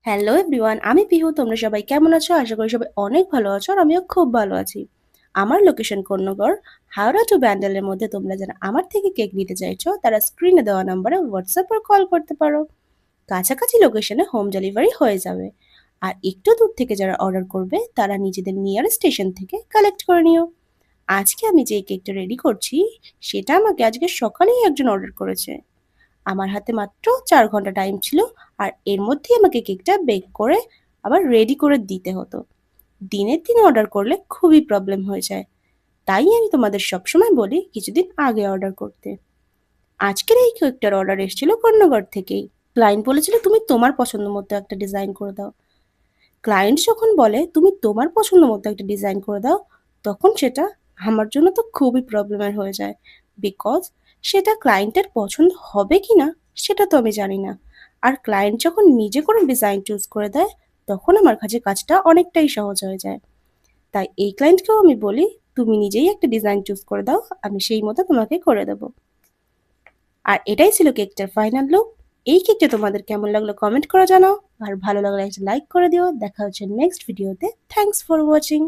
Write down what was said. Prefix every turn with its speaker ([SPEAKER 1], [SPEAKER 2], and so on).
[SPEAKER 1] Hello everyone, আমি পিহু। তোমরা সবাই কেমন আছো? আশা করি সবাই অনেক ভালো আছো, আর আমিও খুব ভালো আছি। আমার লোকেশন কোন্নগর, হাওড়া টু ব্যান্ডেলের মধ্যে। তোমরা যারা আমার থেকে কেক নিতে চাইছো তারা স্ক্রিনে দেওয়া নাম্বারে হোয়াটসঅ্যাপ আর কল করতে পারো। কাছাকাছি লোকেশনে হোম ডেলিভারি হয়ে যাবে। আর একটু দূর থেকে যারা অর্ডার করবে তারা নিজেদের নিয়ার স্টেশন থেকে কালেক্ট করে নিও। আজকে আমি যে কেকটা রেডি করছি সেটা আমাকে আজকে সকালেই একজন অর্ডার করেছে। আমার হাতে মাত্র ৪ ঘন্টা টাইম ছিল, আর এর মধ্যেই আমাকে কেকটা বেক করে আবার রেডি করে দিতে হতো। দিনের দিন অর্ডার করলে খুবই প্রবলেম হয়ে যায়। তাই আমি তোমাদের সবসময় বলি কিছুদিন আগে অর্ডার করতে। আজকের এই কেকটার অর্ডার এসেছিল কর্ণগর থেকেই। ক্লায়েন্ট বলেছিল তুমি তোমার পছন্দ মতো একটা ডিজাইন করে দাও। ক্লায়েন্ট যখন বলে তুমি তোমার পছন্দ মতো একটা ডিজাইন করে দাও, তখন সেটা আমার জন্য তো খুবই প্রবলেমের হয়ে যায়। বিকজ সেটা ক্লায়েন্টের পছন্দ হবে কি না সেটা তো আমি জানি না। আর ক্লায়েন্ট যখন নিজে কোনো ডিজাইন চুজ করে দেয়, তখন আমার কাছে কাজটা অনেকটাই সহজ হয়ে যায়। তাই এই ক্লায়েন্টকেও আমি বলি তুমি নিজেই একটা ডিজাইন চুজ করে দাও, আমি সেই মতো তোমাকে করে দেবো। আর এটাই ছিল কেকটার ফাইনাল লুক। এই কেকটা তোমাদের কেমন লাগলো কমেন্ট করে জানাও, আর ভালো লাগলে একটা লাইক করে দিও। দেখা হচ্ছে নেক্সট ভিডিওতে। Thanks for watching.